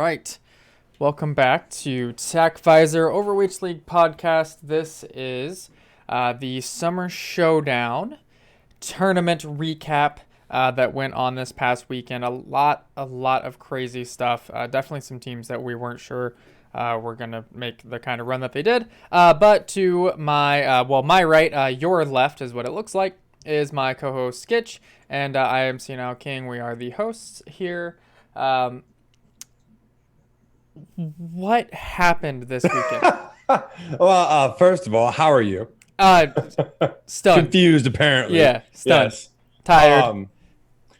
right. Welcome back to Tac Visor OverWatch League podcast. This is the Summer Showdown tournament recap that went on this past weekend. A lot of crazy stuff. Definitely some teams that we weren't sure were going to make the kind of run that they did. But to my right, your left is what it looks like, is my co-host Skitch, and I am SenileKing. We are the hosts here. What happened this weekend? Well, first of all, how are you? Stunned. Confused, apparently. Yeah, stunned. Yes. Tired.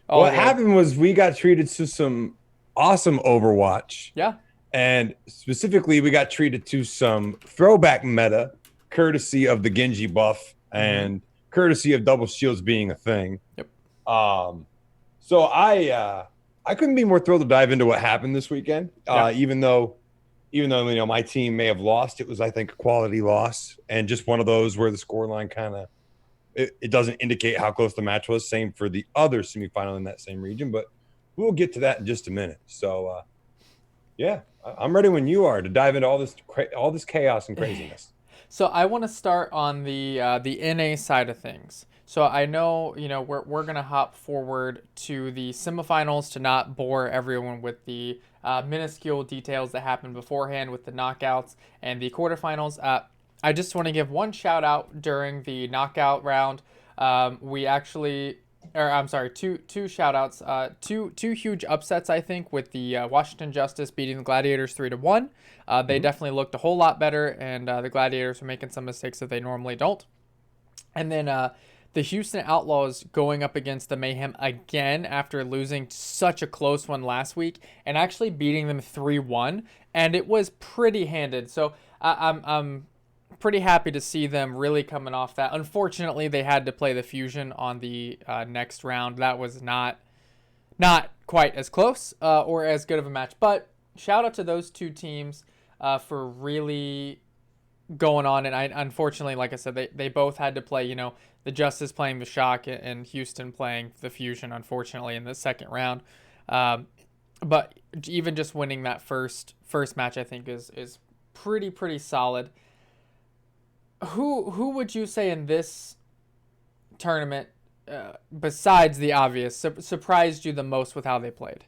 What happened was we got treated to some awesome Overwatch. Yeah. And specifically, we got treated to some throwback meta, courtesy of the Genji buff and courtesy of double shields being a thing. Yep. So I couldn't be more thrilled to dive into what happened this weekend. Even though my team may have lost, it was, I think, a quality loss and just one of those where the scoreline kind of it doesn't indicate how close the match was. Same for the other semifinal in that same region, but we'll get to that in just a minute. So I'm ready when you are to dive into all this chaos and craziness. So I want to start on the NA side of things. So I know, we're going to hop forward to the semifinals to not bore everyone with the minuscule details that happened beforehand with the knockouts and the quarterfinals. I just want to give one shout out during the knockout round. Two shout outs, two huge upsets, I think, with the Washington Justice beating the Gladiators 3-1. They definitely looked a whole lot better, and the Gladiators were making some mistakes that they normally don't. And then the Houston Outlaws going up against the Mayhem again after losing such a close one last week and actually beating them 3-1, and it was pretty handed. So I'm pretty happy to see them really coming off that. Unfortunately, they had to play the Fusion on the next round. That was not quite as close or as good of a match, but shout out to those two teams for really going on. And unfortunately, like I said, they both had to play, the Justice playing the Shock and Houston playing the Fusion, unfortunately, in the second round. But even just winning that first match, I think is pretty solid. Who would you say in this tournament, besides the obvious, surprised you the most with how they played?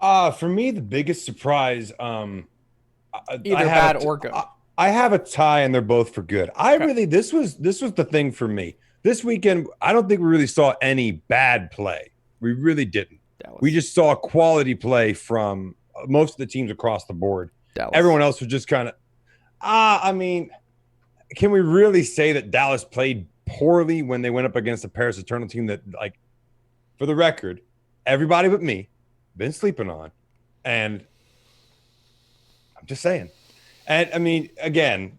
For me, the biggest surprise, either bad or good. I have a tie, and they're both for good. This was the thing for me this weekend. I don't think we really saw any bad play. We really didn't. Dallas. We just saw quality play from most of the teams across the board. Dallas. Everyone else was just kind of. Can we really say that Dallas played poorly when they went up against a Paris Eternal team that, like, for the record, everybody but me been sleeping on, and I'm just saying. And again,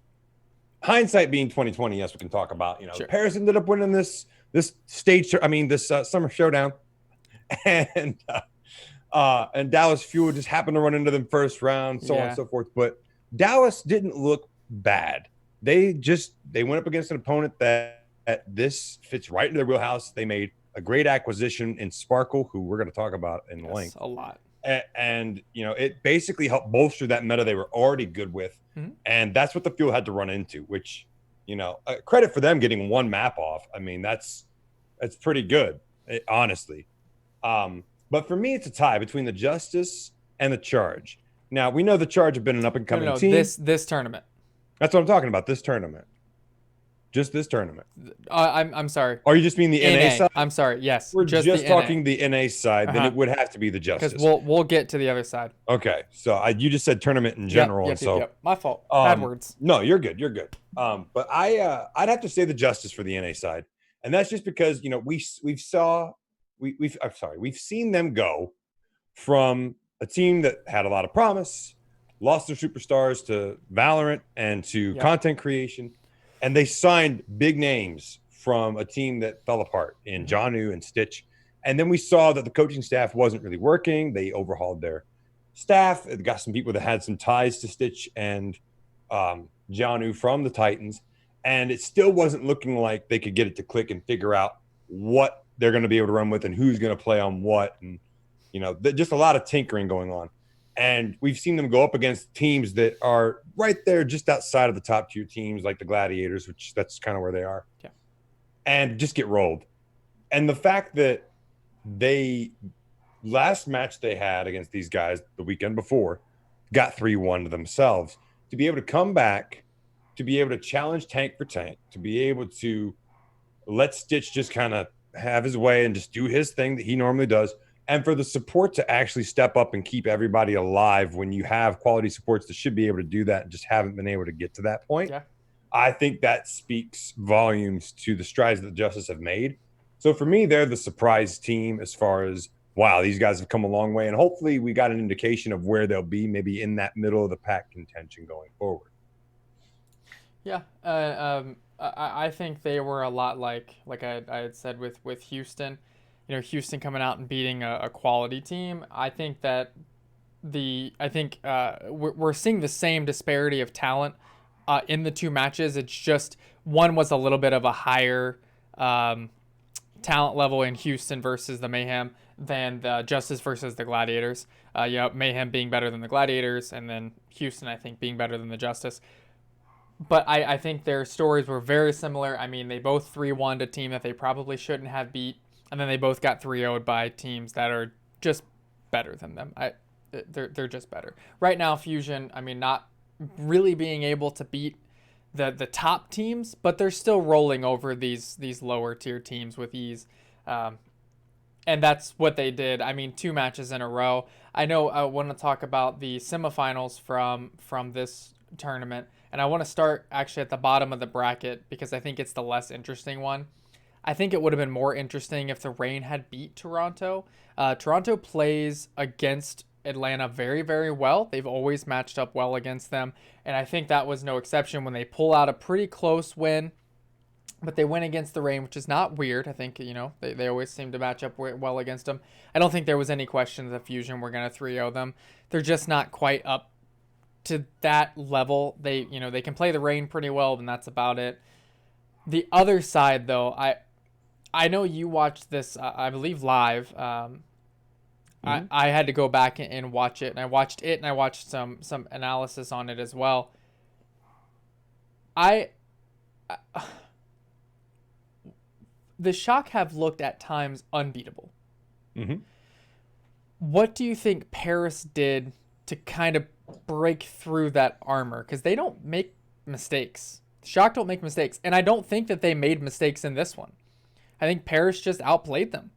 hindsight being 2020, yes, we can talk about. Sure. Paris ended up winning this Summer Showdown, and Dallas Fuel just happened to run into them first round, so on and so forth. But Dallas didn't look bad. They went up against an opponent that this fits right in their wheelhouse. They made a great acquisition in Sparkle, who we're going to talk about in length a lot. And it basically helped bolster that meta they were already good with. And that's what the Fuel had to run into, which, credit for them getting one map off. That's pretty good, honestly. But for me, it's a tie between the Justice and the Charge. Now, we know the Charge have been an up-and-coming team. This tournament. That's what I'm talking about, this tournament. Just this tournament. I'm sorry. Or you just mean the NA side? I'm sorry. Yes. We're just talking the NA side. Then it would have to be the Justice. Because we'll get to the other side. Okay. So you just said tournament in general. Yep. My fault. Bad words. No, you're good. You're good. But I'd have to say the Justice for the NA side, and that's just because we've seen them go from a team that had a lot of promise, lost their superstars to Valorant and to content creation. And they signed big names from a team that fell apart in Janu and Stitch. And then we saw that the coaching staff wasn't really working. They overhauled their staff. It got some people that had some ties to Stitch and Janu from the Titans. And it still wasn't looking like they could get it to click and figure out what they're going to be able to run with and who's going to play on what. And, just a lot of tinkering going on. And we've seen them go up against teams that are right there just outside of the top tier teams like the Gladiators, which that's kind of where they are. Yeah. And just get rolled. And the fact that last match they had against these guys the weekend before got 3-1 to themselves, to be able to come back, to be able to challenge tank for tank, to be able to let Stitch just kind of have his way and just do his thing that he normally does, and for the support to actually step up and keep everybody alive when you have quality supports that should be able to do that and just haven't been able to get to that point. Yeah. I think that speaks volumes to the strides that the Justice have made. So for me, they're the surprise team as far as, wow, these guys have come a long way. And hopefully we got an indication of where they'll be, maybe in that middle of the pack contention going forward. Yeah. I think they were a lot like I had said with Houston. You know, Houston coming out and beating a quality team. I think that we're seeing the same disparity of talent in the two matches. It's just one was a little bit of a higher talent level in Houston versus the Mayhem than the Justice versus the Gladiators. Mayhem being better than the Gladiators, and then Houston, I think, being better than the Justice. But I think their stories were very similar. I mean, they both 3-1'd a team that they probably shouldn't have beat, and then they both got 3-0'd by teams that are just better than them. They're just better. Right now, Fusion, I mean, not really being able to beat the top teams, but they're still rolling over these lower tier teams with ease. And that's what they did. I mean, 2 matches in a row. I know I want to talk about the semifinals from this tournament, and I want to start actually at the bottom of the bracket because I think it's the less interesting one. I think it would have been more interesting if the Reign had beat Toronto. Toronto plays against Atlanta very, very well. They've always matched up well against them, and I think that was no exception when they pull out a pretty close win. But they win against the Reign, which is not weird. I think, they always seem to match up well against them. I don't think there was any question that Fusion were going to 3-0 them. They're just not quite up to that level. They can play the Reign pretty well, and that's about it. The other side, though, I know you watched this, I believe, live. I had to go back and watch it, and I watched it, and I watched some analysis on it as well. The Shock have looked at times unbeatable. Mm-hmm. What do you think Paris did to kind of break through that armor? Because they don't make mistakes. The Shock don't make mistakes, and I don't think that they made mistakes in this one. I think Paris just outplayed them.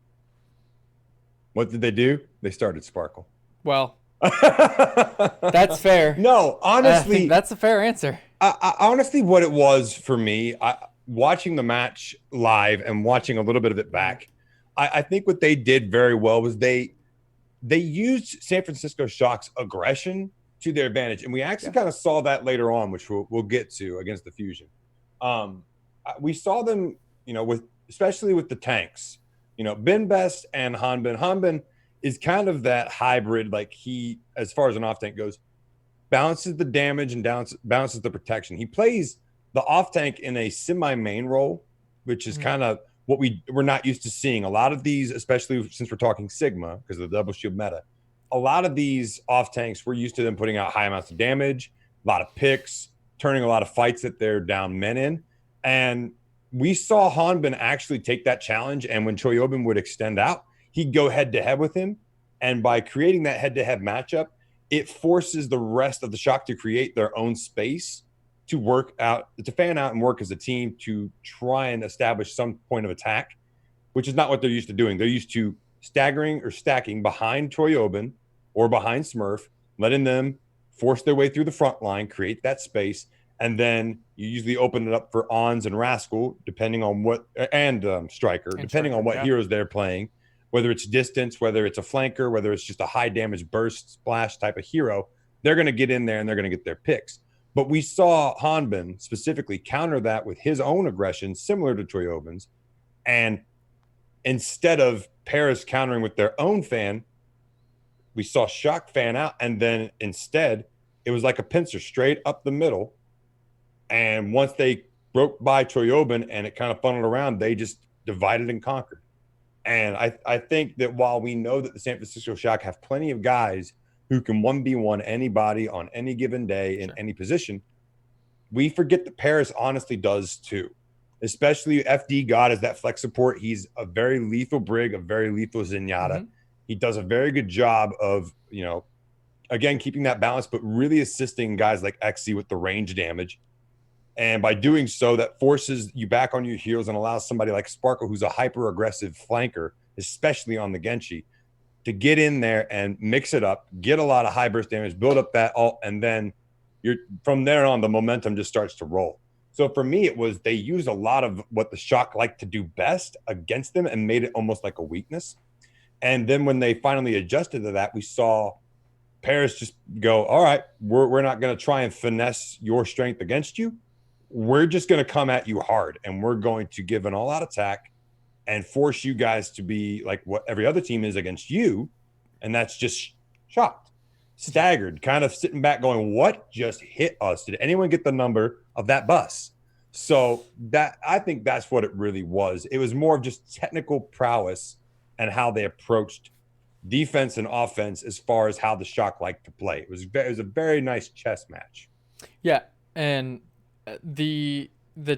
What did they do? They started Sparkle. Well, that's fair. No, honestly, that's a fair answer. Honestly, what it was for me, watching the match live and watching a little bit of it back, I think what they did very well was they used San Francisco Shock's aggression to their advantage, and we actually kind of saw that later on, which we'll get to against the Fusion. We saw them, especially with the tanks. Ben Best and Hanbin. Hanbin is kind of that hybrid, like he, as far as an off tank goes, balances the damage and balances the protection. He plays the off tank in a semi-main role, which is kind of what we're not used to seeing. A lot of these, especially since we're talking Sigma, because of the double shield meta, a lot of these off tanks, we're used to them putting out high amounts of damage, a lot of picks, turning a lot of fights that they're down men in. And we saw Hanbin actually take that challenge, and when Choyobin would extend out, he'd go head-to-head with him. And by creating that head-to-head matchup, it forces the rest of the Shock to create their own space to work out, to fan out and work as a team to try and establish some point of attack, which is not what they're used to doing. They're used to staggering or stacking behind Choyobin or behind Smurf, letting them force their way through the front line, create that space, and then you usually open it up for Ons and Rascal, depending on what, and Striker, depending on what heroes they're playing, whether it's distance, whether it's a flanker, whether it's just a high damage burst splash type of hero, they're going to get in there and they're going to get their picks. But we saw Hanbin specifically counter that with his own aggression, similar to Choyobin's. And instead of Paris countering with their own fan, we saw Shock fan out. And then instead, it was like a pincer straight up the middle. And once they broke by Choyobin and it kind of funneled around, they just divided and conquered. And I think that while we know that the San Francisco Shock have plenty of guys who can 1v1 anybody on any given day in Sure. any position. We forget that Paris honestly does too, especially FD God as that flex support. He's a very lethal Brig, a very lethal Zenyatta. Mm-hmm. He does a very good job of, again, keeping that balance, but really assisting guys like XC with the range damage. And by doing so, that forces you back on your heels and allows somebody like Sparkle, who's a hyper aggressive flanker, especially on the Genshi, to get in there and mix it up, get a lot of high burst damage, build up that ult, and then from there on, the momentum just starts to roll. So for me, it was they used a lot of what the Shock like to do best against them and made it almost like a weakness. And then when they finally adjusted to that, we saw Paris just go, all right, we're not going to try and finesse your strength against you. We're just going to come at you hard, and we're going to give an all-out attack and force you guys to be like what every other team is against you, and that's just shocked, staggered, kind of sitting back going, what just hit us? Did anyone get the number of that bus? So that I think that's what it really was. It was more of just technical prowess and how they approached defense and offense as far as how the Shock liked to play. It was a very nice chess match. Yeah, and the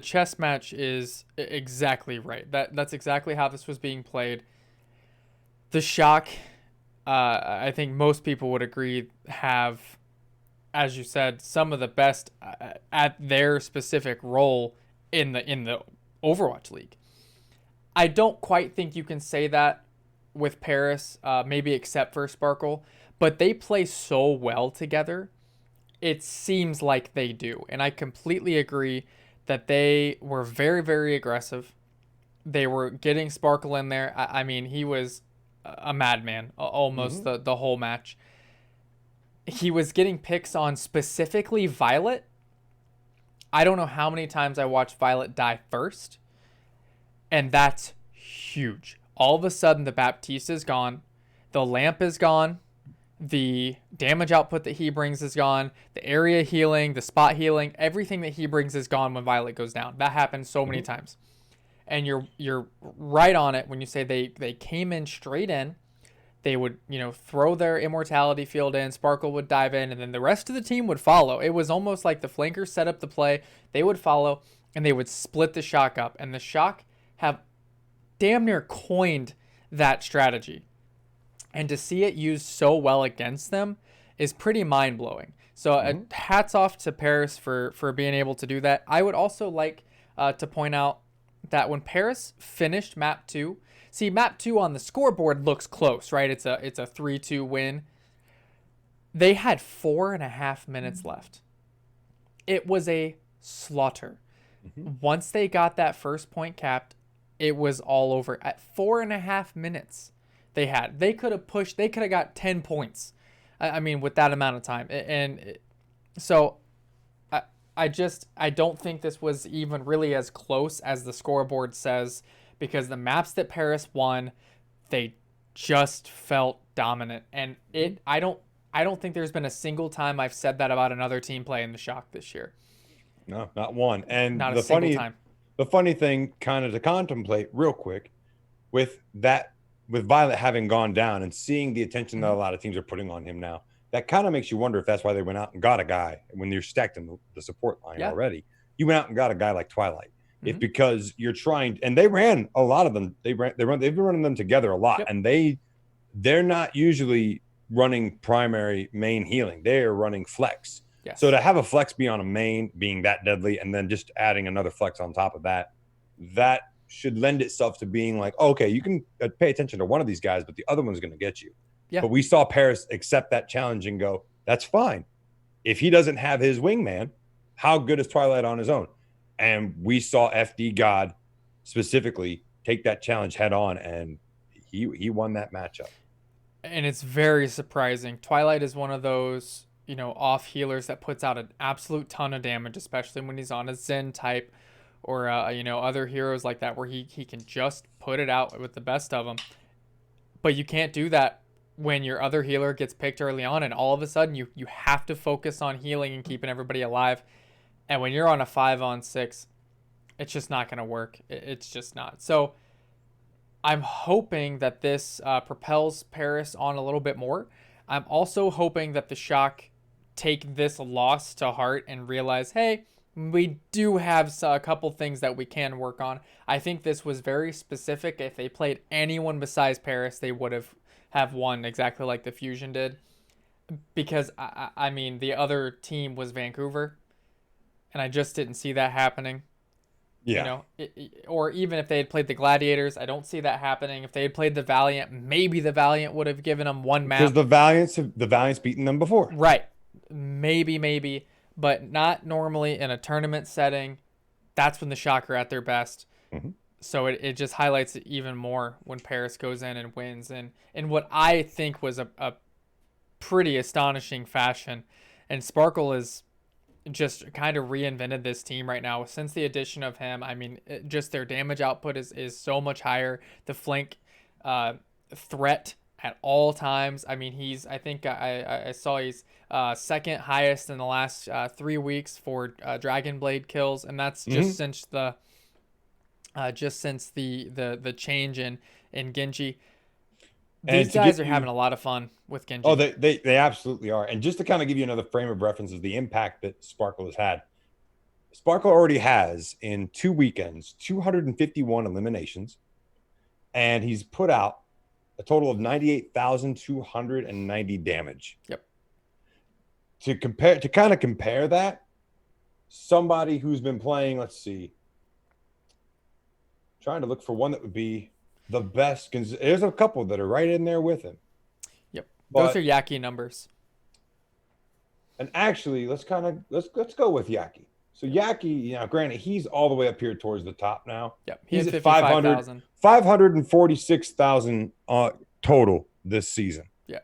chess match is exactly right. That's exactly how this was being played. The Shock, I think most people would agree, have, as you said, some of the best at their specific role in the Overwatch League. I don't quite think you can say that with Paris, maybe except for Sparkle, but they play so well together. It seems like they do, and I completely agree that they were very, very aggressive. They were getting Sparkle in there. I mean, he was a madman almost the whole match. He was getting picks on specifically Violet. I don't know how many times I watched Violet die first, and that's huge. All of a sudden, the Baptiste is gone, the lamp is gone, the damage output that he brings is gone, the area healing, the spot healing, everything that he brings is gone when Violet goes down. That happens so many times. And you're right on it when you say they came in straight in. They would, throw their immortality field in, Sparkle would dive in, and then the rest of the team would follow. It was almost like the flankers set up the play, they would follow, and they would split the Shock up. And the Shock have damn near coined that strategy. And to see it used so well against them is pretty mind-blowing. So hats off to Paris for being able to do that. I would also like to point out that when Paris finished map 2, see, map 2 on the scoreboard looks close, right? It's a 3-2 win. They had 4.5 minutes left. It was a slaughter. Once they got that first point capped, it was all over. At 4.5 minutes, they could have pushed. They could have got 10 points. I mean, with that amount of time. And so I don't think this was even really as close as the scoreboard says, because the maps that Paris won, they just felt dominant. And I don't think there's been a single time I've said that about another team playing the Shock this year. No, not one. And not a single time. The funny thing kind of to contemplate real quick with Violet having gone down and seeing the attention that a lot of teams are putting on him now, that kind of makes you wonder if that's why they went out and got a guy when you're stacked in the support line already. You went out and got a guy like Twilight. If because you're trying, and they ran a lot of them. They've been running them together a lot, and they're not usually running primary main healing. They are running flex. Yes. So to have a flex be on a main being that deadly, and then just adding another flex on top of that, that should lend itself to being like, oh, okay, you can pay attention to one of these guys, but the other one's going to get you. Yeah. But we saw Paris accept that challenge and go, that's fine. If he doesn't have his wingman, how good is Twilight on his own? And we saw FD God specifically take that challenge head on, and he won that matchup. And it's very surprising. Twilight is one of those, off healers that puts out an absolute ton of damage, especially when he's on a Zen type or, other heroes like that where he can just put it out with the best of them. But you can't do that when your other healer gets picked early on, and all of a sudden you have to focus on healing and keeping everybody alive. And when you're on a 5-on-6, it's just not going to work. It's just not. So I'm hoping that this propels Paris on a little bit more. I'm also hoping that the Shock take this loss to heart and realize, hey, we do have a couple things that we can work on. I think this was very specific. If they played anyone besides Paris, they would have won exactly like the Fusion did. Because, I mean, the other team was Vancouver, and I just didn't see that happening. Yeah. Or even if they had played the Gladiators, I don't see that happening. If they had played the Valiant, maybe the Valiant would have given them one map. Because the Valiant's beaten them before. Right. Maybe, but not normally in a tournament setting. That's when the Shock are at their best. Mm-hmm. So it just highlights it even more when Paris goes in and wins in what I think was a pretty astonishing fashion. And Sparkle is just kind of reinvented this team right now since the addition of him. I mean, just their damage output is so much higher. The flank threat at all times. I mean, I think I saw he's second highest in the last 3 weeks for Dragon Blade kills, and that's just since the change in Genji. These guys are having a lot of fun with Genji. Oh, they absolutely are. And just to kind of give you another frame of reference of the impact that Sparkle has had, Sparkle already has in 2 weekends 251 eliminations, and he's put out a total of 98,290 damage. Yep. To kind of compare that, somebody who's been playing, let's see, trying to look for one that would be the best. There's a couple that are right in there with him. Yep. Those are Yaki numbers. And actually, let's go with Yaki. So Yaki, granted, he's all the way up here towards the top now. Yep. He's at 546,000 total this season. Yeah.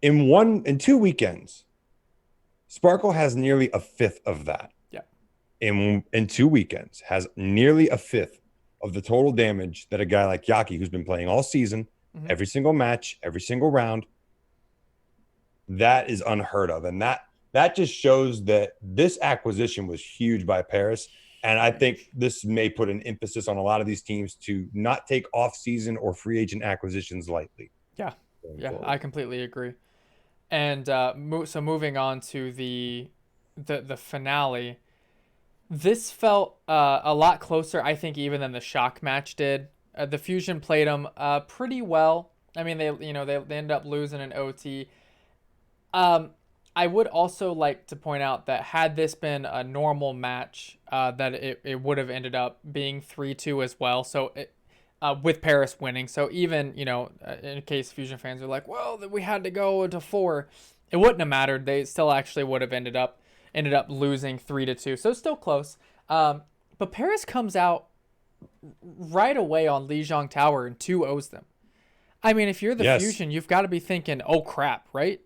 In 2 weekends, Sparkle has nearly a fifth of that. Yeah. In 2 weekends, has nearly a fifth of the total damage that a guy like Yaki, who's been playing all season, every single match, every single round, that is unheard of. And that just shows that this acquisition was huge by Paris. And I think this may put an emphasis on a lot of these teams to not take off-season or free agent acquisitions lightly. Yeah, I completely agree. And so moving on to the finale, this felt a lot closer, I think, even than the Shock match did. The Fusion played them pretty well. I mean, they ended up losing an OT. I would also like to point out that had this been a normal match, that it would have ended up being 3-2 as well. So with Paris winning. So even, in case Fusion fans are like, well, we had to go to 4, it wouldn't have mattered. They still actually would have ended up losing 3-2. So still close. But Paris comes out right away on Lijiang Tower and 2-0s them. I mean, if you're the Fusion, you've got to be thinking, oh crap, right?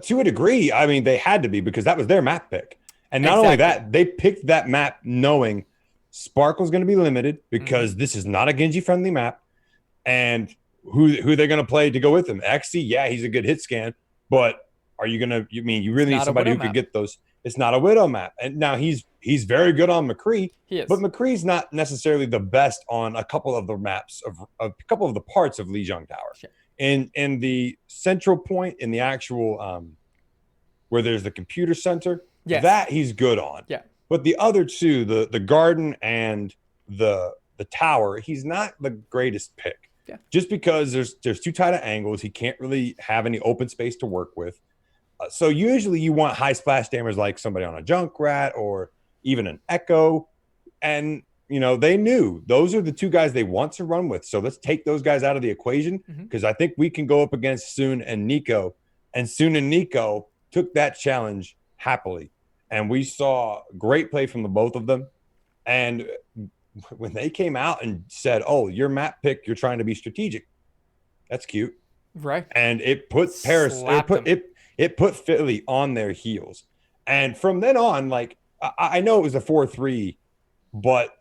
To a degree, I mean, they had to be, because that was their map pick. And not only that, they picked that map knowing Sparkle's going to be limited because this is not a Genji-friendly map. And who they're going to play to go with him? XC, yeah, he's a good hit scan, but you really need somebody who could get those. It's not a Widow map. And now he's very good on McCree, but McCree's not necessarily the best on a couple of the maps of a couple of the parts of Lijiang Tower. Sure. In the central point, in the actual where there's the computer center, that he's good on. Yeah. But the other two, the garden and the tower, he's not the greatest pick. Yeah. Just because there's too tight of angles, he can't really have any open space to work with. So usually you want high splash damage like somebody on a Junkrat or even an Echo. And, they knew those are the two guys they want to run with. So let's take those guys out of the equation, because I think we can go up against Soon and Nico. And Soon and Nico took that challenge happily. And we saw great play from the both of them. And when they came out and said, oh, your map pick, you're trying to be strategic, that's cute. Right. And it put Paris, it put Philly on their heels. And from then on, like, I know it was a 4-3, but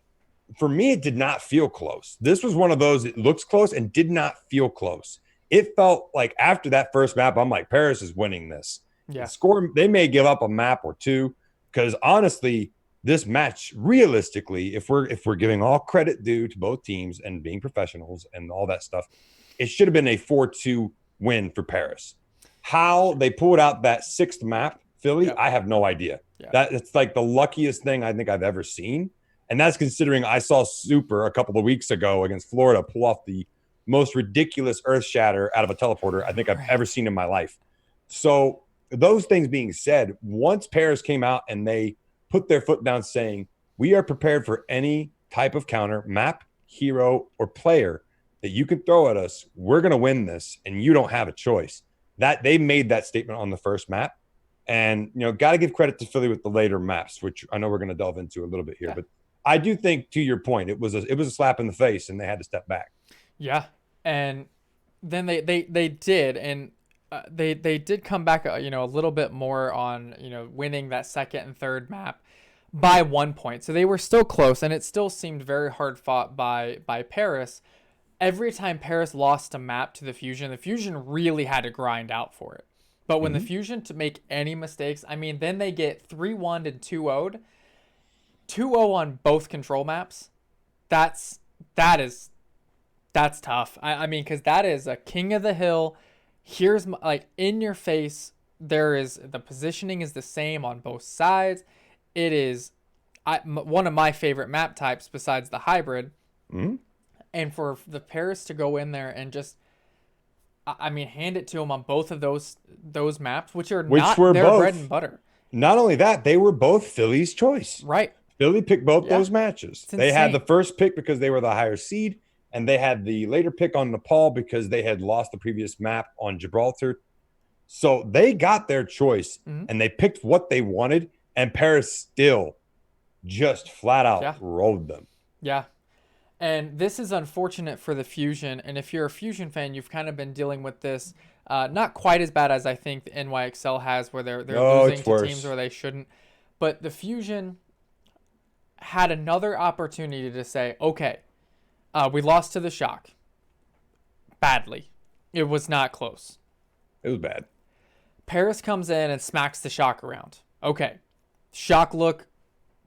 for me, it did not feel close. This was one of those, it looks close and did not feel close. It felt like after that first map, I'm like, Paris is winning this. Yeah. They may give up a map or two, because honestly, this match, realistically, if we're giving all credit due to both teams and being professionals and all that stuff, it should have been a 4-2 win for Paris. How they pulled out that 6th map, Philly, Yep. I have no idea. Yeah. It's like the luckiest thing I think I've ever seen. And that's considering I saw Super a couple of weeks ago against Florida pull off the most ridiculous earth shatter out of a teleporter I think I've ever seen in my life. So those things being said, once Paris came out and they put their foot down saying, we are prepared for any type of counter, map, hero, or player that you can throw at us, we're going to win this, and you don't have a choice. That they made that statement on the first map. And, got to give credit to Philly with the later maps, which I know we're going to delve into a little bit here. Yeah. But I do think, to your point, it was a slap in the face, and they had to step back. Yeah, and then they did, and they did come back, a little bit more on, winning that second and third map by 1 point. So they were still close, and it still seemed very hard fought by Paris. Every time Paris lost a map to the Fusion really had to grind out for it. But when the Fusion to make any mistakes, then they get 3-1 and 2-0'd. 2-0 on both control maps. That's tough. Because that is a king of the hill. Here's in your face. The positioning is the same on both sides. It is one of my favorite map types besides the hybrid. Mm-hmm. And for the Paris to go in there and just, hand it to them on both of those maps, which were their both bread and butter. Not only that, they were both Philly's choice. Right. Philly picked both those matches. They had the first pick because they were the higher seed, and they had the later pick on Nepal because they had lost the previous map on Gibraltar. So they got their choice, and they picked what they wanted, and Paris still just flat out rolled them. Yeah. And this is unfortunate for the Fusion. And if you're a Fusion fan, you've kind of been dealing with this. Not quite as bad as I think the NYXL has, where they're losing to teams where they shouldn't. But the Fusion had another opportunity to say, okay, we lost to the Shock. Badly. It was not close. It was bad. Paris comes in and smacks the Shock around. Okay. Shock look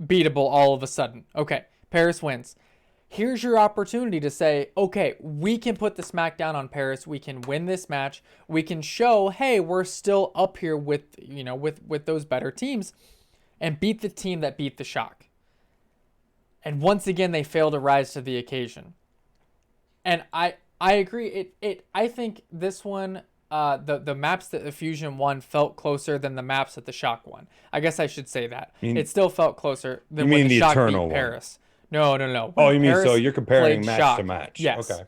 beatable all of a sudden. Okay. Paris wins. Here's your opportunity to say, okay, we can put the smack down on Paris. We can win this match. We can show, hey, we're still up here with those better teams, and beat the team that beat the Shock. And once again, they fail to rise to the occasion. And I agree. I think this one, the maps that the Fusion won felt closer than the maps that the Shock won. I guess I should say that. It still felt closer than when the Shock beat Paris. No. When you mean so you're comparing match to match? Yes. Okay.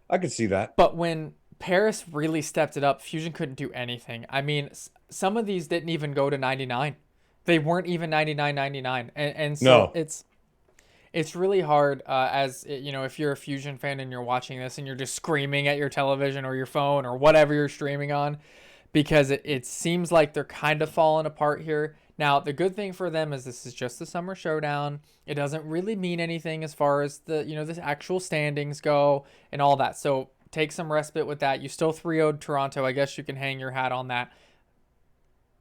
I can see that. But when Paris really stepped it up, Fusion couldn't do anything. Some of these didn't even go to 99. They weren't even 99-99. And so it's really hard if you're a Fusion fan and you're watching this and you're just screaming at your television or your phone or whatever you're streaming on, because it seems like they're kind of falling apart here. Now, the good thing for them is this is just the Summer Showdown. It doesn't really mean anything as far as the actual standings go and all that. So take some respite with that. You still 3-0'd Toronto. I guess you can hang your hat on that.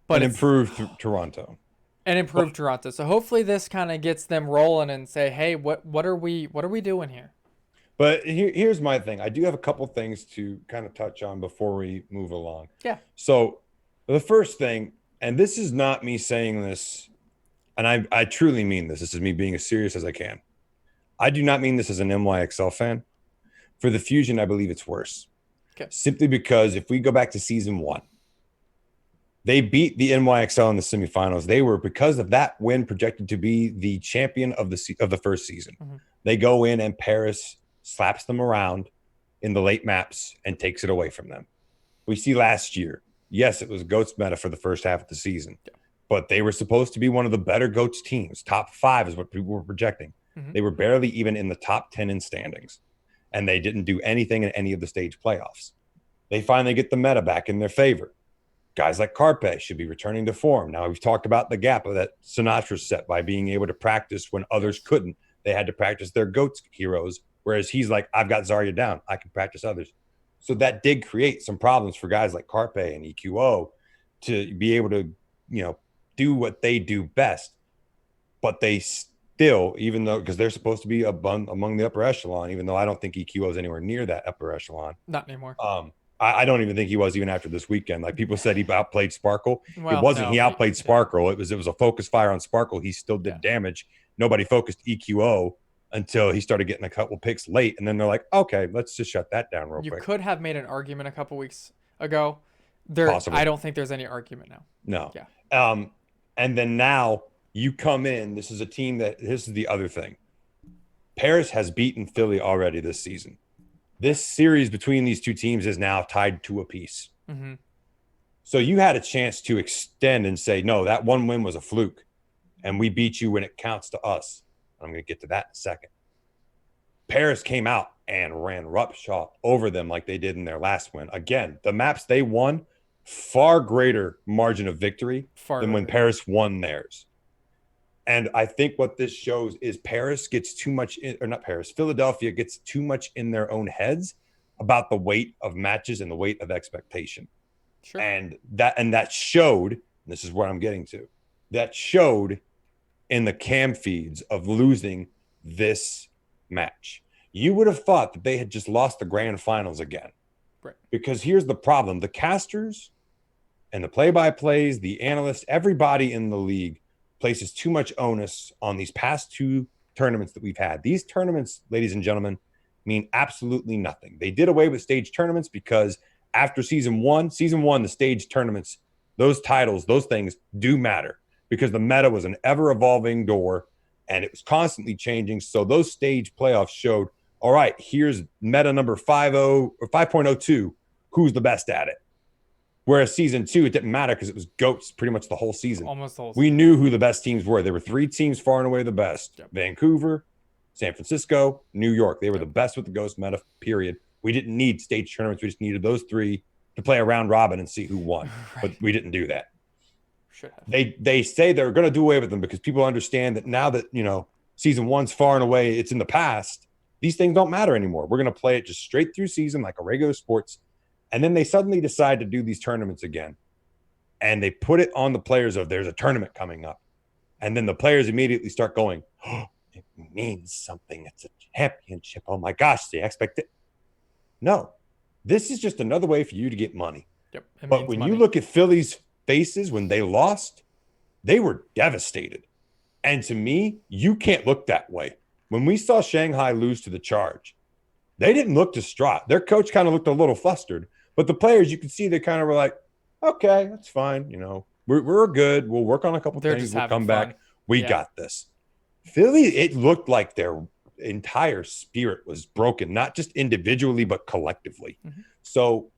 But improved Toronto. And improved Toronto. So hopefully this kind of gets them rolling and say, hey, what are we doing here? But here's my thing. I do have a couple things to kind of touch on before we move along. Yeah. So the first thing, and this is not me saying this, and I truly mean this. This is me being as serious as I can. I do not mean this as an NYXL fan. For the Fusion, I believe it's worse. Okay. Simply because if we go back to season 1, they beat the NYXL in the semifinals. They were, because of that win, projected to be the champion of the first season. Mm-hmm. They go in and Paris slaps them around in the late maps and takes it away from them. We see last year. Yes, it was GOATS meta for the first half of the season, but they were supposed to be one of the better GOATS teams. Top 5 is what people were projecting. Mm-hmm. They were barely even in the top 10 in standings, and they didn't do anything in any of the stage playoffs. They finally get the meta back in their favor. Guys like Carpe should be returning to form. Now, we've talked about the gap that Sinatra set by being able to practice when others couldn't. They had to practice their GOATS heroes, whereas he's like, I've got Zarya down. I can practice others. So that did create some problems for guys like Carpe and EQO to be able to, do what they do best. But they still, even though, because they're supposed to be among the upper echelon, even though I don't think EQO is anywhere near that upper echelon. Not anymore. I don't even think he was even after this weekend. Like people said, he outplayed Sparkle. It Well, wasn't. no, He outplayed Sparkle. It was a focus fire on Sparkle. He still did damage. Nobody focused EQO until he started getting a couple picks late, and then they're like, okay, let's just shut that down real you quick. could have made an argument a couple weeks ago. Possibly. I don't think there's any argument now. No. Yeah. And then now you come in. This is a team that. This is the other thing. Paris has beaten Philly already this season. This series between these two teams is now tied to a piece. Mm-hmm. So you had a chance to extend and say, no, that one win was a fluke, and we beat you when it counts to us. I'm going to get to that in a second. Paris came out and ran roughshod over them like they did in their last win. Again, the maps they won, far greater margin of victory than when Paris won theirs. And I think what this shows is Paris gets too much in, or not Paris, Philadelphia gets too much in their own heads about the weight of matches and the weight of expectation. Sure. And that showed, and this is what I'm getting to, that showed in the cam feeds of losing this match. You would have thought that they had just lost the grand finals again. Right. Because here's the problem. The casters and the play-by-plays, the analysts, everybody in the league places too much onus on these past two tournaments that we've had. These tournaments, ladies and gentlemen, mean absolutely nothing. They did away with stage tournaments because after season one, the stage tournaments, those titles, those things do matter because the meta was an ever-evolving door and it was constantly changing. So those stage playoffs showed, all right, here's meta number 5.0 or 5.02. Who's the best at it? Whereas season 2, it didn't matter because it was GOATs pretty much the whole season. Almost the whole season. We knew who the best teams were. There were 3 teams far and away the best. Yep. Vancouver, San Francisco, New York. They were the best with the Ghost meta, period. We didn't need stage tournaments. We just needed those 3 to play a round robin and see who won. Right. But we didn't do that. Should have. They say they're going to do away with them because people understand that now that, season 1's far and away, it's in the past, these things don't matter anymore. We're going to play it just straight through season like a regular sports. And then they suddenly decide to do these tournaments again. And they put it on the players of there's a tournament coming up. And then the players immediately start going, oh, it means something. It's a championship. Oh my gosh, they expect it. No, this is just another way for you to get money. Yep. But when you look at Philly's faces when they lost, they were devastated. And to me, you can't look that way. When we saw Shanghai lose to the Charge, they didn't look distraught. Their coach kind of looked a little flustered. But the players, you could see they kind of were like, okay, that's fine. We're good. We'll work on a couple things. We'll come back. We got this. Philly, it looked like their entire spirit was broken, not just individually, but collectively. Mm-hmm. So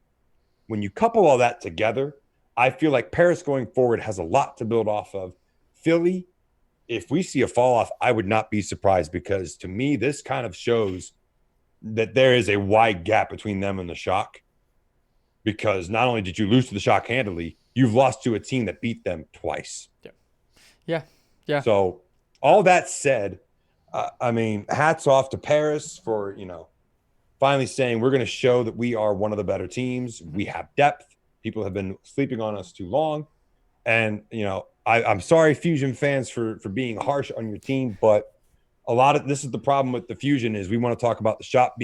when you couple all that together, I feel like Paris going forward has a lot to build off of. Philly, if we see a fall off, I would not be surprised because to me, this kind of shows that there is a wide gap between them and the Shock. Because not only did you lose to the Shock handily, you've lost to a team that beat them twice. Yeah. So all that said, hats off to Paris for, finally saying we're going to show that we are one of the better teams. We have depth. People have been sleeping on us too long. And, I'm sorry, Fusion fans, for being harsh on your team, but this is the problem with the Fusion is we want to talk about the Shock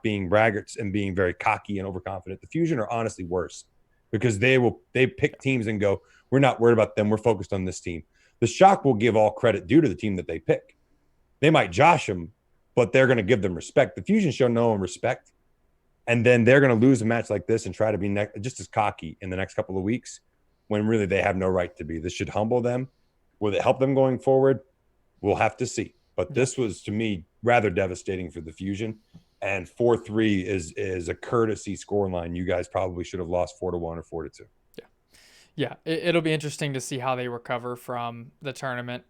being braggarts and being very cocky and overconfident. The Fusion are honestly worse because they pick teams and go, we're not worried about them. We're focused on this team. The Shock will give all credit due to the team that they pick. They might josh them, but they're going to give them respect. The Fusion show no one respect. And then they're going to lose a match like this and try to be just as cocky in the next couple of weeks when really they have no right to be. This should humble them. Will it help them going forward? We'll have to see. But this was, to me, rather devastating for the Fusion. And 4-3 is a courtesy scoreline. You guys probably should have lost 4-1 or 4-2. Yeah. It'll be interesting to see how they recover from the tournament.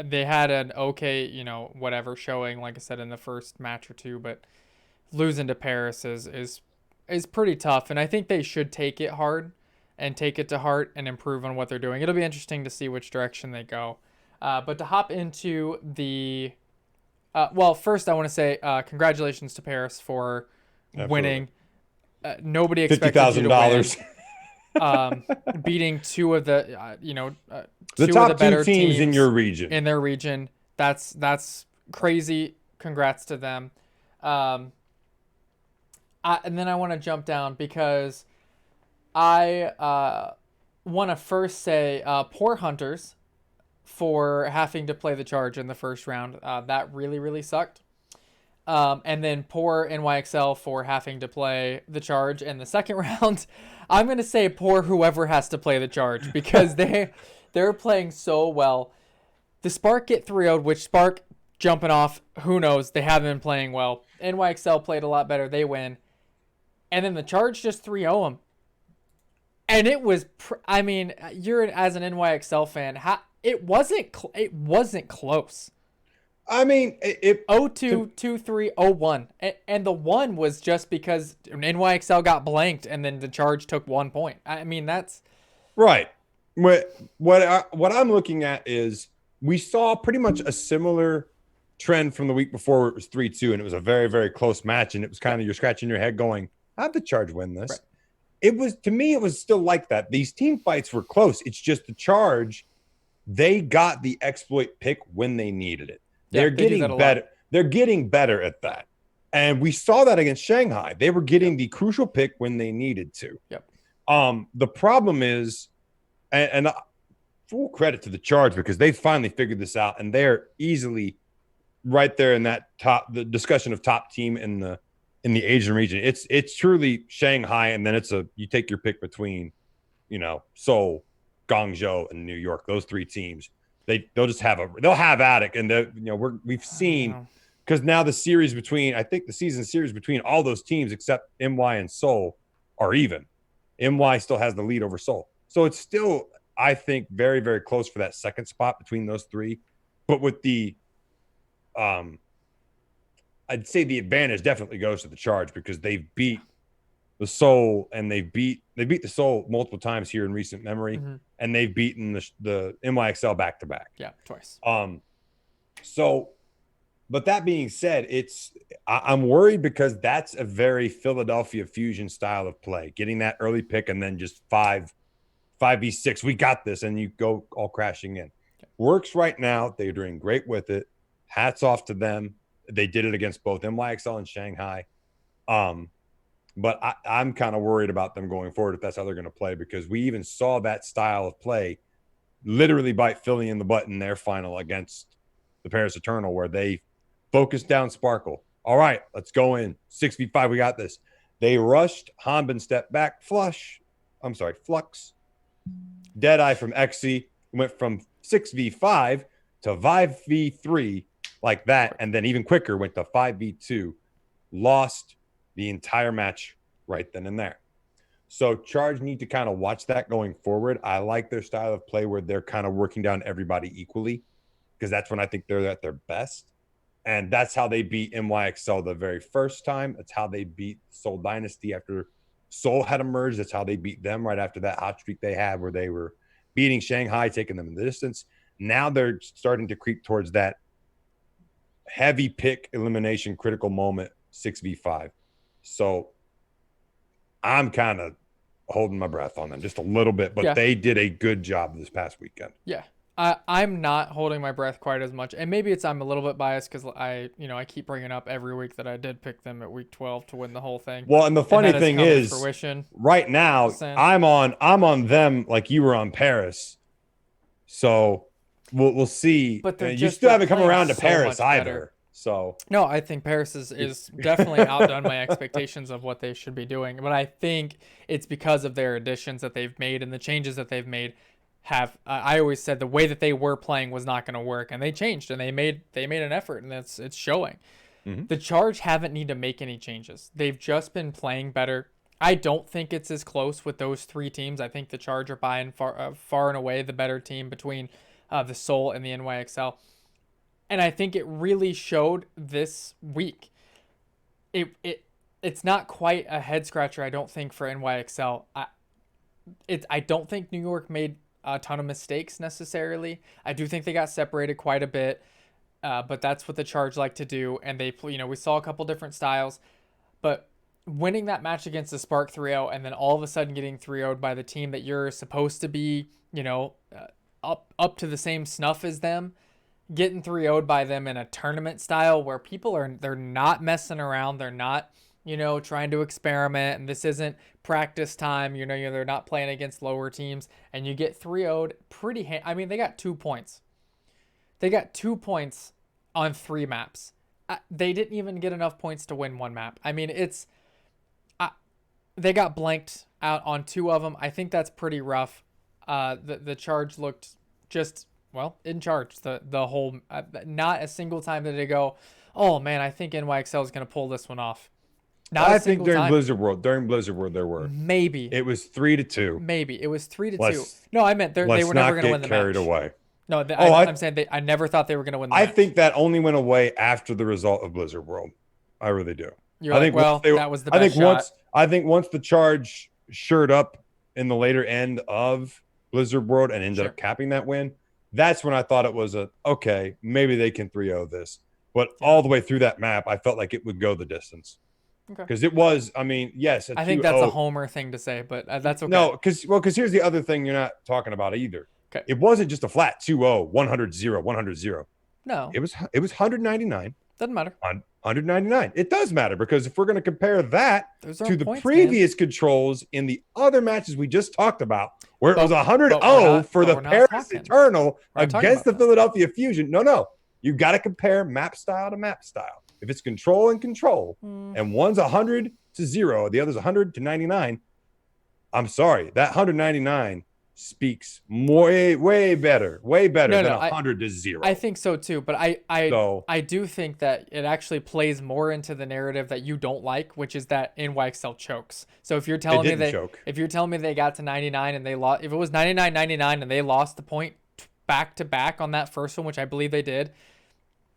They had an okay, whatever showing, like I said, in the first match or two. But losing to Paris is pretty tough. And I think they should take it hard and take it to heart and improve on what they're doing. It'll be interesting to see which direction they go. But to hop into the first I want to say congratulations to Paris for winning. Nobody expected you to win. Beating 2 of the the 2 top of the better 2 teams in your region. In their region. That's crazy. Congrats to them. And then I want to jump down because I want to first say poor Hunters for having to play the charge in the first round. That really, really sucked. And then poor NYXL for having to play the charge in the second round. I'm going to say poor whoever has to play the charge because they're playing so well. The Spark get 3-0'd, which Spark jumping off, who knows? They haven't been playing well. NYXL played a lot better. They win. And then the charge just 3-0 them. And it was, I mean, you're as an NYXL fan, it wasn't close. I mean, it 0-2, 2-3, 0-1. And the 1 was just because NYXL got blanked and then the charge took 1 point. I mean, that's right. What I'm looking at is we saw pretty much a similar trend from the week before where it was 3-2 and it was a very, very close match. And it was kind of, you're scratching your head going, how'd the charge win this? Right. It was, to me, it was still like that. These team fights were close. It's just the charge, they got the exploit pick when they needed it. They're getting better. They're getting better at that. And we saw that against Shanghai. They were getting the crucial pick when they needed to. Yep. The problem is, and full credit to the charge because they finally figured this out and they're easily right there in that the discussion of top team in the Asian region. It's truly Shanghai, and then you take your pick between, Seoul, Guangzhou, and New York. Those three teams. They'll just have at it, and we've seen because now the series between the season series between all those teams except MY and Seoul are even. MY still has the lead over Seoul, so it's still I think very, very close for that second spot between those three. But with the I'd say the advantage definitely goes to the charge because they've beat the Seoul and they beat the Seoul multiple times here in recent memory, and they've beaten the NYXL back to back. Yeah, twice. So, but that being said, I'm worried because that's a very Philadelphia Fusion style of play, getting that early pick and then just 5v6. We got this, and you go all crashing in. Okay. Works right now. They're doing great with it. Hats off to them. They did it against both NYXL and Shanghai. But I'm kind of worried about them going forward if that's how they're going to play because we even saw that style of play literally bite Philly in the butt in their final against the Paris Eternal where they focused down Sparkle. All right, let's go in. 6v5, we got this. They rushed. Hanbin stepped back. Flux. Deadeye from XC went from 6v5 to 5v3 like that, and then even quicker went to 5v2. Lost the entire match right then and there. So Charge need to kind of watch that going forward. I like their style of play where they're kind of working down everybody equally because that's when I think they're at their best. And that's how they beat NYXL the very first time. That's how they beat Seoul Dynasty after Seoul had emerged. That's how they beat them right after that hot streak they had where they were beating Shanghai, taking them in the distance. Now they're starting to creep towards that heavy pick elimination critical moment 6v5. So I'm kind of holding my breath on them just a little bit, but they did a good job this past weekend. Yeah. I'm not holding my breath quite as much. And maybe I'm a little bit biased because I keep bringing up every week that I did pick them at week 12 to win the whole thing. Well, and the funny thing is right now I'm on them like you were on Paris. So we'll see. But you still haven't come around to Paris either. Better. So no, I think Paris is definitely outdone my expectations of what they should be doing. But I think it's because of their additions that they've made and the changes that they've made. I always said the way that they were playing was not going to work, and they changed and they made an effort, and it's showing. Mm-hmm. The Charge haven't need to make any changes. They've just been playing better. I don't think it's as close with those three teams. I think the Charge are by and far and away the better team between the Seoul and the NYXL. And I think it really showed this week. It's not quite a head scratcher, I don't think, for NYXL. I don't think New York made a ton of mistakes necessarily. I do think they got separated quite a bit, but that's what the Charge like to do. And we saw a couple different styles, but winning that match against the Spark 3-0 and then all of a sudden getting 3-0'd by the team that you're supposed to be, up to the same snuff as them. Getting 3-0'd by them in a tournament style where they're not messing around. They're not, trying to experiment, and this isn't practice time. They're not playing against lower teams, and you get 3-0'd pretty. I mean, they got 2 points. They got 2 points on 3 maps. They didn't even get enough points to win 1 map. I mean, they got blanked out on 2 of them. I think that's pretty rough. The Charge looked just in charge the whole. Not a single time did they go, oh man, I think NYXL is gonna pull this one off. Not I a think single during time. Blizzard World, there were Maybe it was 3-2. Maybe it was 3-2. No, I meant they were never gonna win the carried match. away. No, I'm saying I never thought they were gonna win the match. I think that only went away after the result of Blizzard World. I really do. You're like, that was the best shot. I think once the Charge shored up in the later end of Blizzard World and ended up capping that win, that's when I thought it was okay, maybe they can 3-0 this. But all the way through that map, I felt like it would go the distance. Okay. Because it was, I mean, yes. I think that's a homer thing to say, but that's okay. No, because here's the other thing you're not talking about either. Okay. It wasn't just a flat 2-0, 100-0, 100-0. No. It was 199. Doesn't matter. 199. It does matter, because if we're going to compare that to the points, previous controls in the other matches we just talked about, where it was 100-0 for the Paris Eternal against the Philadelphia Fusion. No. You got to compare map style to map style. If it's control and control, and one's 100-0, the other's 100-99, I'm sorry, that 199 speaks way better than 100-0. I think so too, but I do think that it actually plays more into the narrative that you don't like, which is that NYXL chokes. So if you're telling me they got to 99 and they lost, if it was 99-99 and they lost the point back to back on that first one, which I believe they did,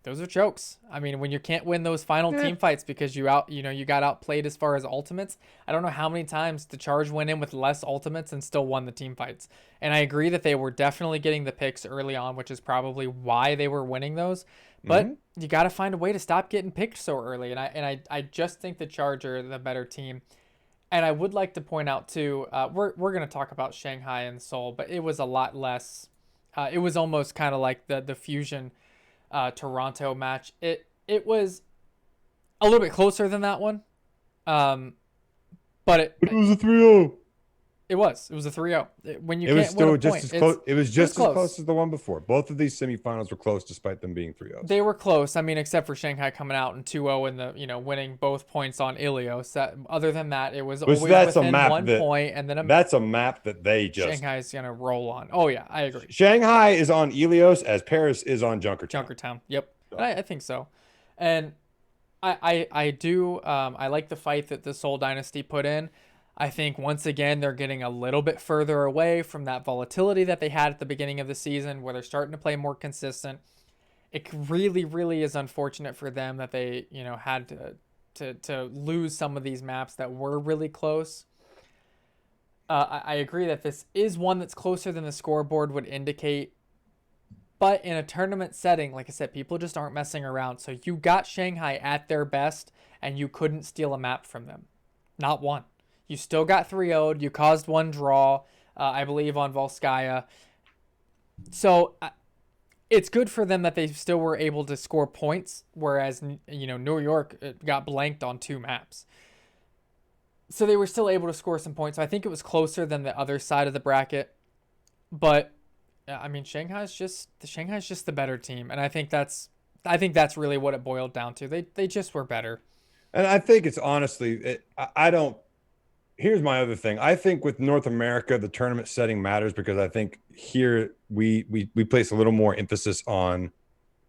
those are chokes. I mean, when you can't win those final team fights because you got outplayed as far as ultimates. I don't know how many times the Charge went in with less ultimates and still won the team fights. And I agree that they were definitely getting the picks early on, which is probably why they were winning those. But you got to find a way to stop getting picked so early. And I just think the Charge are the better team. And I would like to point out too, we're going to talk about Shanghai and Seoul, but it was a lot less. It was almost kind of like the Fusion Toronto match. It was a little bit closer than that one, but it was a 3-0. It was a 3-0. When you it was can't still win a just point, as close. It was just as close. close as the one before. Both of these semifinals were close, despite them being 3-0. They were close. I mean, except for Shanghai coming out in 2-0 and the winning both points on Ilios. Other than that, it was always within 1 point, and then that's a map that they just Shanghai's gonna roll on. Oh yeah, I agree. Shanghai is on Ilios as Paris is on Junkertown. Yep, I think so, and I do I like the fight that the Seoul Dynasty put in. I think once again they're getting a little bit further away from that volatility that they had at the beginning of the season, where they're starting to play more consistent. It really, really is unfortunate for them that they had to lose some of these maps that were really close. I agree that this is one that's closer than the scoreboard would indicate. But in a tournament setting, like I said, people just aren't messing around. So you got Shanghai at their best, and you couldn't steal a map from them. Not one. You still got 3-0'd. You caused one draw, I believe, on Volskaya. So it's good for them that they still were able to score points, whereas New York got blanked on 2 maps. So they were still able to score some points. So I think it was closer than the other side of the bracket. But I mean, Shanghai's just the better team, and I think that's really what it boiled down to. They just were better. And I think it's honestly, I don't. Here's my other thing. I think with North America, the tournament setting matters, because I think here we place a little more emphasis on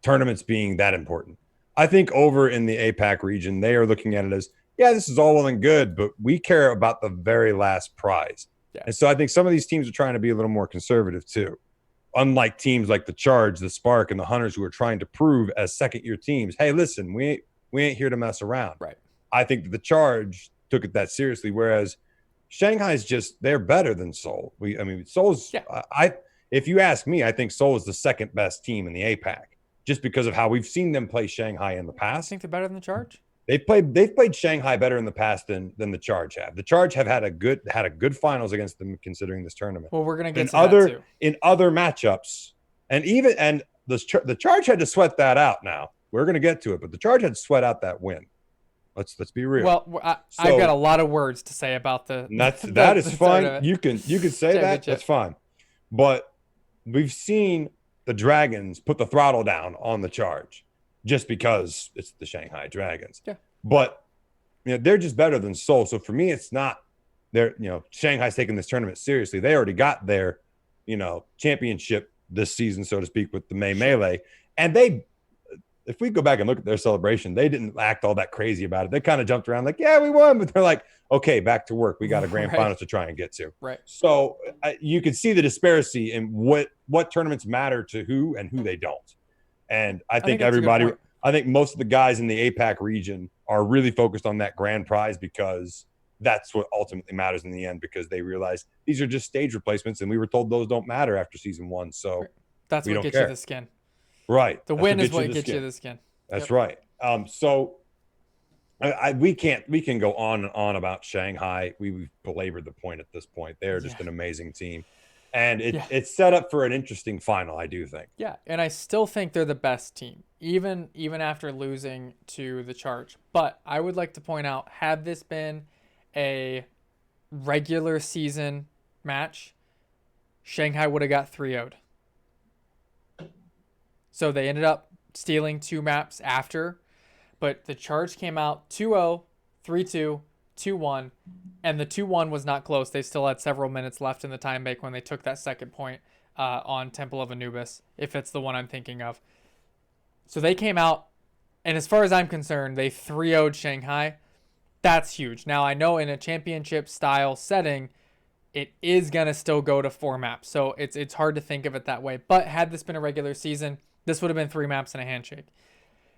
tournaments being that important. I think over in the APAC region, they are looking at it as, yeah, this is all well and good, but we care about the very last prize. Yeah. And so I think some of these teams are trying to be a little more conservative too. Unlike teams like the Charge, the Spark, and the Hunters, who are trying to prove as second-year teams, hey, listen, we ain't here to mess around. Right. I think that the Charge took it that seriously, whereas Shanghai's they're better than Seoul. Seoul's if you ask me, I think Seoul is the second best team in the APAC, just because of how we've seen them play Shanghai in the past. I think they're better than the Charge. They've played Shanghai better in the past than the Charge have. The Charge have had a good finals against them, considering this tournament. Well, we're gonna get to that too. In other matchups, and the Charge had to sweat that out. Now we're gonna get to it, but the Charge had to sweat out that win. Let's be real. Well, I've got a lot of words to say about the. That is fine. You can say that. That's fine. But we've seen the Dragons put the throttle down on the Charge just because it's the Shanghai Dragons. Yeah. But they're just better than Seoul. So for me, it's not Shanghai's taking this tournament seriously. They already got their championship this season, so to speak, with the Melee. And if we go back and look at their celebration, they didn't act all that crazy about it. They kind of jumped around like, yeah, we won. But they're like, okay, back to work. We got a grand final to try and get to. Right. So you can see the disparity in what tournaments matter to who and who they don't. And I think most of the guys in the APAC region are really focused on that grand prize because that's what ultimately matters in the end, because they realize these are just stage replacements. And we were told those don't matter after season 1. So that's what gets you the skin. Right. The win is what gets you the skin. That's right. So we can go on and on about Shanghai. We've belabored the point at this point. They're just an amazing team. And it's set up for an interesting final, I do think. Yeah, and I still think they're the best team, even after losing to the Charge. But I would like to point out, had this been a regular season match, Shanghai would have got 3-0'd. So they ended up stealing 2 maps after, but the Charge came out 2-0, 3-2, 2-1, and the 2-1 was not close. They still had several minutes left in the time bank when they took that second point on Temple of Anubis, if it's the one I'm thinking of. So they came out, and as far as I'm concerned, they 3-0'd Shanghai. That's huge. Now, I know in a championship-style setting, it is going to still go to 4 maps, so it's hard to think of it that way. But had this been a regular season, this would have been 3 maps and a handshake.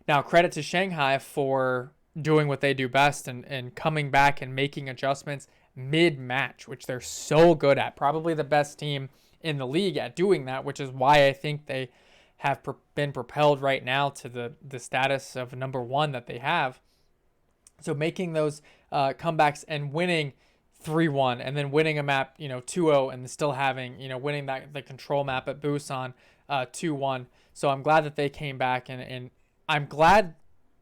Now, credit to Shanghai for doing what they do best and coming back and making adjustments mid-match, which they're so good at. Probably the best team in the league at doing that, which is why I think they have been propelled right now to the status of number 1 that they have. So making those comebacks and winning 3-1 and then winning a map, 2-0 and still having, winning the control map at Busan 2-1. So I'm glad that they came back and I'm glad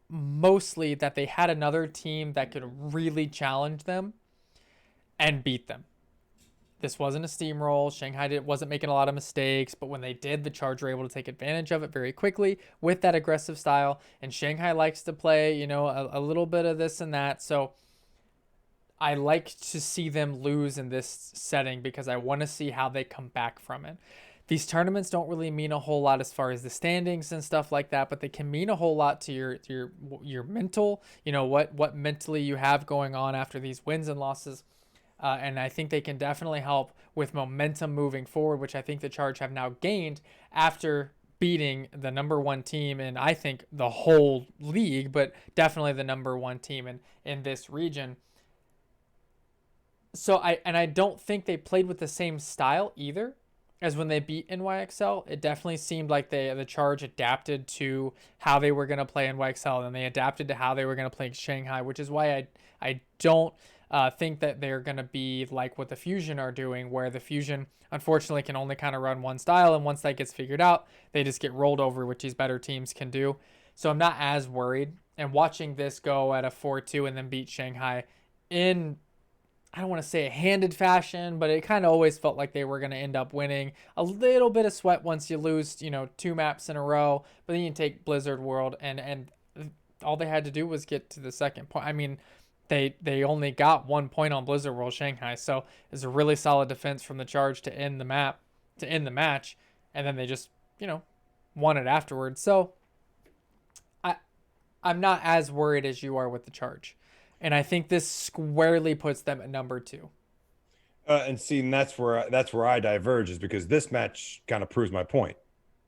mostly that they had another team that could really challenge them and beat them. This wasn't a steamroll. Shanghai wasn't making a lot of mistakes, but when they did, the Charge were able to take advantage of it very quickly with that aggressive style. And Shanghai likes to play, a little bit of this and that. So I like to see them lose in this setting because I want to see how they come back from it. These tournaments don't really mean a whole lot as far as the standings and stuff like that, but they can mean a whole lot to your mental, what mentally you have going on after these wins and losses. And I think they can definitely help with momentum moving forward, which I think the Charge have now gained after beating the number 1 team in, I think, the whole league, but definitely the number 1 team in this region. So I don't think they played with the same style either as when they beat NYXL. It definitely seemed like the Charge adapted to how they were going to play NYXL, and they adapted to how they were going to play Shanghai, which is why I don't think that they're going to be like what the Fusion are doing, where the Fusion, unfortunately, can only kind of run one style, and once that gets figured out, they just get rolled over, which these better teams can do. So I'm not as worried. And watching this go at a 4-2 and then beat Shanghai in, I don't want to say a handed fashion, but it kind of always felt like they were going to end up winning. A little bit of sweat once you lose, 2 maps in a row, but then you take Blizzard World, and all they had to do was get to the second point. I mean, they only got 1 point on Blizzard World Shanghai, so it's a really solid defense from the Charge to end the match, and then they just, won it afterwards. So I'm not as worried as you are with the Charge. And I think this squarely puts them at number 2. And that's where I diverge, is because this match kind of proves my point.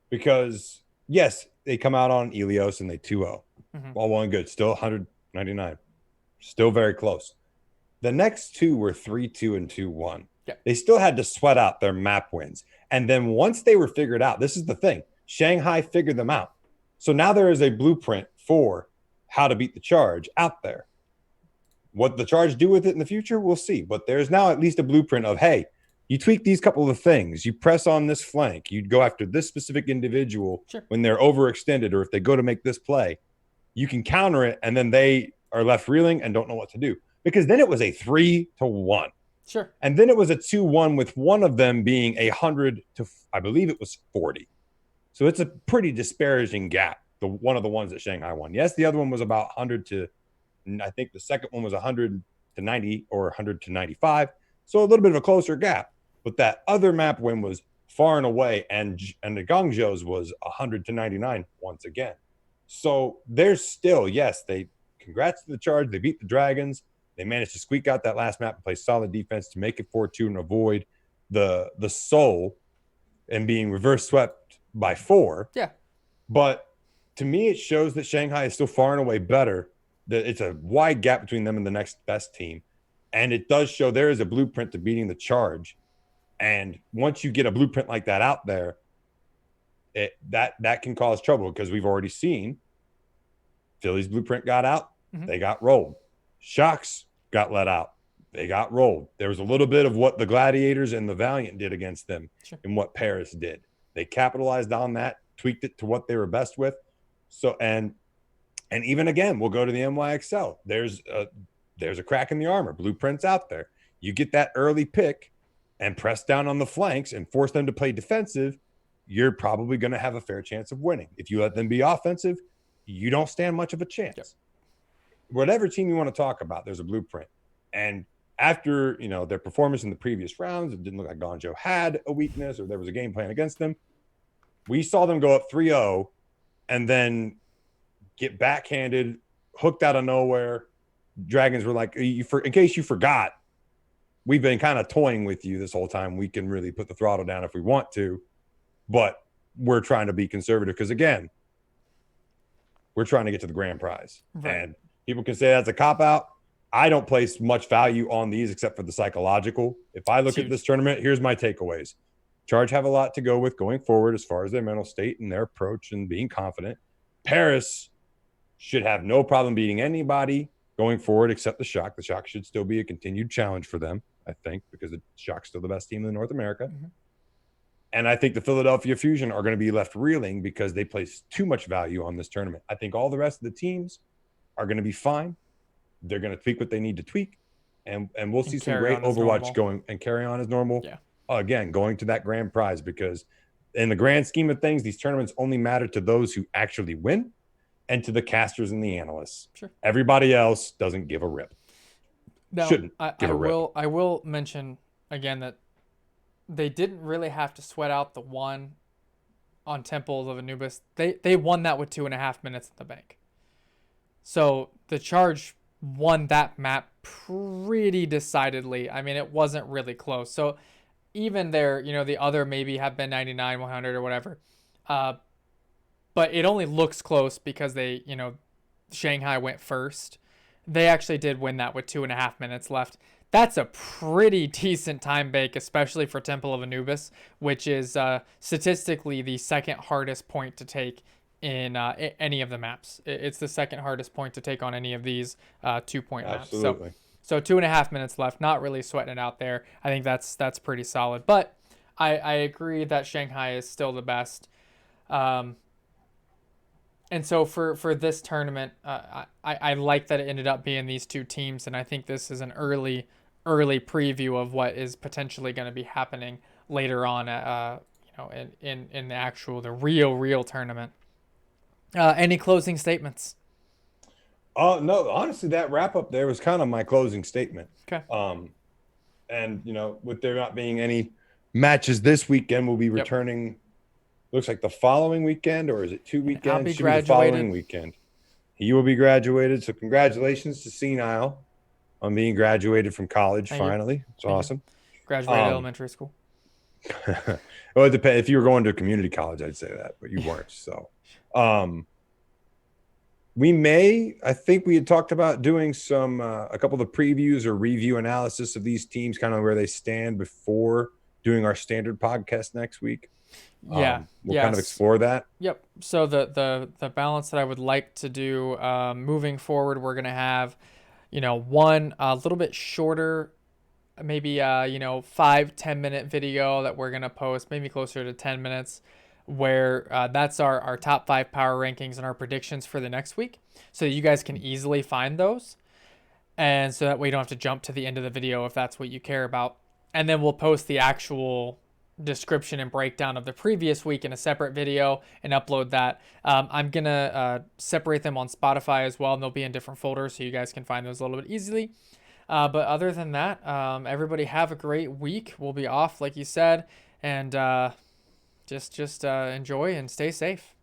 Because yes, they come out on Ilios and they 2-0, all well and good, still 199, still very close. The next 2 were 3-2 and 2-1. Yeah. They still had to sweat out their map wins, and then once they were figured out, this is the thing: Shanghai figured them out. So now there is a blueprint for how to beat the Charge out there. What the Charge do with it in the future, we'll see. But there's now at least a blueprint of, hey, you tweak these couple of things. You press on this flank. You go after this specific individual when they're overextended, or if they go to make this play. You can counter it, and then they are left reeling and don't know what to do. Because then it was a 3-1. Sure. And then it was a 2-1 with one of them being 100 to, I believe it was 40. So it's a pretty disparaging gap. One of the ones that Shanghai won. Yes, the other one was about 100 to, I think the second one was 100 to 90 or 100 to 95. So a little bit of a closer gap. But that other map win was far and away. And the Guangzhou's was 100 to 99 once again. So there's still, yes, congrats to the Charge. They beat the Dragons. They managed to squeak out that last map and play solid defense to make it 4-2 and avoid the Seoul and being reverse swept by 4. Yeah. But to me, it shows that Shanghai is still far and away better. That it's a wide gap between them and the next best team. And it does show there is a blueprint to beating the Charge. And once you get a blueprint like that out there, that can cause trouble because we've already seen Philly's blueprint got out. Mm-hmm. They got rolled. Shocks got let out. They got rolled. There was a little bit of what the Gladiators and the Valiant did against them and what Paris did. They capitalized on that, tweaked it to what they were best with. So, and even again, we'll go to the NYXL. There's a crack in the armor. Blueprints out there. You get that early pick and press down on the flanks and force them to play defensive, you're probably going to have a fair chance of winning. If you let them be offensive, you don't stand much of a chance. Yep. Whatever team you want to talk about, there's a blueprint. And after, their performance in the previous rounds, it didn't look like Guangzhou had a weakness or there was a game plan against them. We saw them go up 3-0 and then get backhanded, hooked out of nowhere. Dragons were like, in case you forgot, we've been kind of toying with you this whole time. We can really put the throttle down if we want to, but we're trying to be conservative because, again, we're trying to get to the grand prize. Right. And people can say that's a cop-out. I don't place much value on these except for the psychological. If I look at this tournament, here's my takeaways. Charge have a lot to go with going forward as far as their mental state and their approach and being confident. Paris should have no problem beating anybody going forward except the Shock. The Shock should still be a continued challenge for them, I think, because the Shock's still the best team in North America. Mm-hmm. And I think the Philadelphia Fusion are going to be left reeling because they place too much value on this tournament. I think all the rest of the teams are going to be fine. They're going to tweak what they need to tweak. And we'll see some great Overwatch going and carry on as normal. Yeah. Again, going to that grand prize because in the grand scheme of things, these tournaments only matter to those who actually win and to the casters and the analysts. Sure. Everybody else doesn't give a rip. Now, Shouldn't give a rip. I will mention again that they didn't really have to sweat out the one on Temples of Anubis. They won that with 2.5 minutes in the bank. So the Charge won that map pretty decidedly. I mean, it wasn't really close. So even there, the other maybe have been 99, 100 or whatever. But it only looks close because they, Shanghai went first. They actually did win that with 2.5 minutes left. That's a pretty decent time bank, especially for Temple of Anubis, which is statistically the second hardest point to take in any of the maps. It's the second hardest point to take on any of these 2-point maps. Absolutely. So 2.5 minutes left, not really sweating it out there. I think that's pretty solid. But I agree that Shanghai is still the best. And so for this tournament, I like that it ended up being these two teams, and I think this is an early preview of what is potentially going to be happening later on, in the real tournament. Any closing statements? No, honestly, that wrap up there was kind of my closing statement. Okay. And with there not being any matches this weekend, we'll be returning. Yep. Looks like the following weekend, or is it 2 weekends? I'll be graduated. The following weekend. He will be graduated. So congratulations to Senile on being graduated from college. Finally, it's awesome. Graduated elementary school. Well, it depends. If you were going to a community college, I'd say that, but you weren't. So, I think we had talked about doing a couple of the previews or review analysis of these teams, kind of where they stand before doing our standard podcast next week. Yeah, we'll kind of explore that. Yep. So the balance that I would like to do moving forward, we're gonna have, one a little bit shorter, maybe 5-10 minute video that we're gonna post, maybe closer to 10 minutes, where that's our top 5 power rankings and our predictions for the next week. So you guys can easily find those. And so that way you don't have to jump to the end of the video if that's what you care about. And then we'll post the actual description and breakdown of the previous week in a separate video and upload that. I'm going to separate them on Spotify as well, and they'll be in different folders so you guys can find those a little bit easily. But other than that, everybody have a great week. We'll be off, like you said, and just enjoy and stay safe.